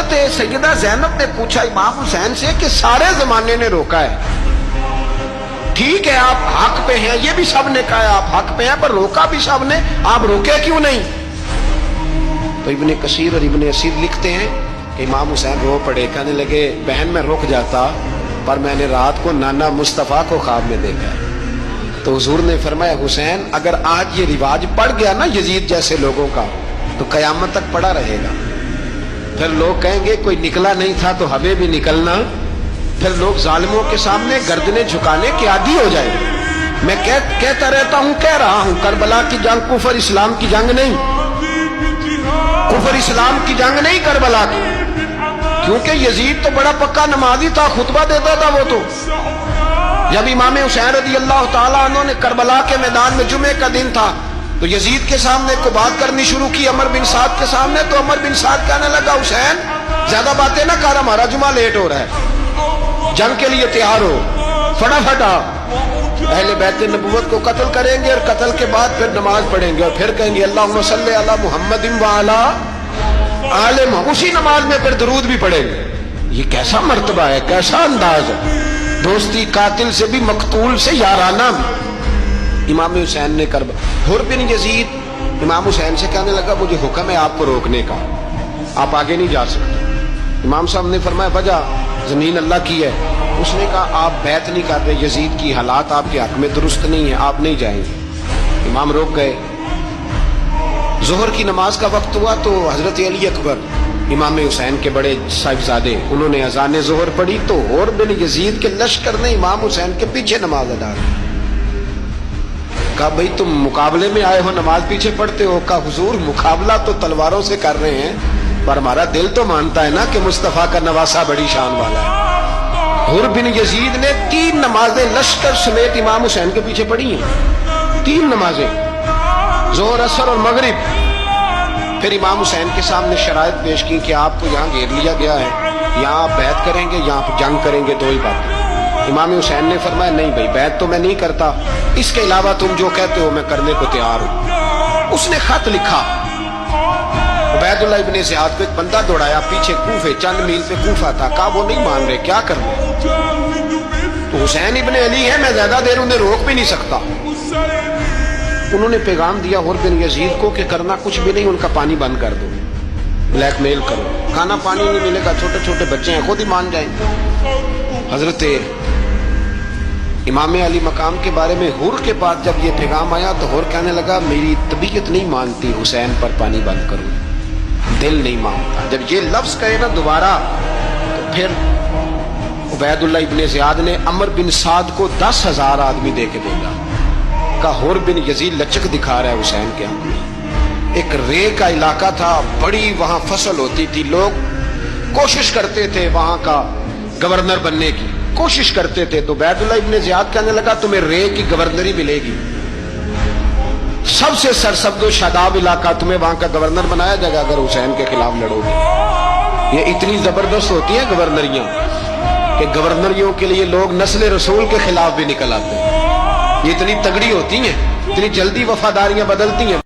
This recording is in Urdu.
حضرت سیدہ زینب نے پوچھا امام حسین سے کہ سارے زمانے نے روکا ہے، ٹھیک ہے آپ حق پہ ہیں، یہ بھی سب نے کہا آپ حق پہ ہیں، پر روکا بھی سب نے، آپ روکے کیوں نہیں؟ تو ابن کثیر اور ابن اسیر لکھتے ہیں کہ امام حسین رو پڑے، کہنے لگے بہن میں رک جاتا، پر میں نے رات کو نانا مصطفیٰ کو خواب میں دیکھا ہے۔ تو حضور نے فرمایا حسین اگر آج یہ رواج پڑ گیا نا یزید جیسے لوگوں کا تو قیامت تک پڑا رہے گا، پھر لوگ کہیں گے کوئی نکلا نہیں تھا تو ہمیں بھی نکلنا، پھر لوگ ظالموں کے سامنے گردنیں جھکانے کے عادی ہو جائیں گے۔ میں کہتا رہتا ہوں، کہہ رہا ہوں، کربلا کی جنگ کفر اسلام کی جنگ نہیں، کفر اسلام کی جنگ نہیں کربلا کی، کیونکہ یزید تو بڑا پکا نمازی تھا، خطبہ دیتا تھا وہ تو۔ جب امام حسین رضی اللہ تعالیٰ عنہ نے کربلا کے میدان میں جمعے کا دن تھا تو یزید کے سامنے کو بات کرنی شروع کی عمر بن سعد کے سامنے، تو عمر بن سعد کہنے لگا حسین زیادہ باتیں نہ کر، ہمارا جمعہ لیٹ ہو رہا ہے، جنگ کے لیے تیار ہو، فٹافٹ آ، اہل بیت نبوت کو قتل کریں گے اور قتل کے بعد پھر نماز پڑھیں گے اور پھر کہیں گے اللہم صلی علی محمد وعلی آل محمد، اسی نماز میں پھر درود بھی پڑھیں گے۔ یہ کیسا مرتبہ ہے، کیسا انداز ہے، دوستی قاتل سے بھی مقتول سے یارانہ بھی۔ امام حسین نے حر بن یزید امام حسین سے کہنے لگا مجھے حکم ہے آپ کو روکنے کا، آپ آگے نہیں جا سکتے۔ امام صاحب نے فرمایا وجہ زمین اللہ کی ہے، اس نے کہا آپ بیعت نہیں کر رہے، یزید کی حالات آپ کے حق میں درست نہیں ہے، آپ نہیں جائیں گے۔ امام روک گئے۔ ظہر کی نماز کا وقت ہوا تو حضرت علی اکبر امام حسین کے بڑے صاحبزادے انہوں نے اذان ظہر پڑھی تو حر بن یزید کے لشکر نے امام حسین کے پیچھے نماز ادا کی۔ کہا بھئی تم مقابلے میں آئے ہو نماز پیچھے پڑھتے ہو؟ کہا حضور مقابلہ تو تلواروں سے کر رہے ہیں پر ہمارا دل تو مانتا ہے نا کہ مصطفیٰ کا نواسہ بڑی شان والا ہے۔ حر بن یزید نے 3 نمازیں لشکر سمیت امام حسین کے پیچھے پڑھی ہیں، 3 نمازیں، ظہر اثر اور مغرب۔ پھر امام حسین کے سامنے شرائط پیش کی کہ آپ کو یہاں گھیر لیا گیا ہے، یہاں آپ بیعت کریں گے، یہاں جنگ کریں گے، 2 ہی باتیں۔ امام حسین نے فرمایا نہیں بھائی بیعت تو میں نہیں کرتا، اس کے علاوہ تم جو کہتے ہو میں کرنے کو تیار ہوں۔ اس نے خط لکھا، عبید اللہ ابن زیاد کو ایک بندہ دوڑایا پیچھے کوفے، چند میل پہ کوفہ تھا، کہا وہ نہیں مان رہے، کیا کرنا؟ تو حسین ابن علی ہے، میں زیادہ دیر انہیں روک بھی نہیں سکتا۔ انہوں نے پیغام دیا حر بن یزید کو کہ کرنا کچھ بھی نہیں، ان کا پانی بند کر دو، بلیک میل کرو، کھانا پانی نہیں ملے گا، چھوٹے چھوٹے بچے ہیں خود ہی مان جائیں گے۔ حضرت امام علی مقام کے بارے میں حر کے پاس جب یہ پیغام آیا تو حر کہنے لگا میری طبیعت نہیں مانتی حسین پر پانی بند کروں، دل نہیں مانتا۔ جب یہ لفظ کہے نا دوبارہ تو پھر عبید اللہ ابن زیاد نے عمر بن سعد کو 10,000 آدمی دے کے بھیجا، کہا حر بن یزید لچک دکھا رہا ہے حسین کے حق میں۔ ایک رے کا علاقہ تھا، بڑی وہاں فصل ہوتی تھی، لوگ کوشش کرتے تھے وہاں کا گورنر بننے کی، کوشش کرتے تھے۔ تو عبید اللہ ابن زیاد کہنے لگا تمہیں رے کی گورنری ملے گی، سب سے سرسبز و شاداب علاقہ، تمہیں وہاں کا گورنر بنایا جائے گا اگر حسین کے خلاف لڑو گے۔ یہ اتنی زبردست ہوتی ہیں گورنریاں کہ گورنریوں کے لیے لوگ نسل رسول کے خلاف بھی نکل آتے ہیں، یہ اتنی تگڑی ہوتی ہیں، اتنی جلدی وفاداریاں بدلتی ہیں۔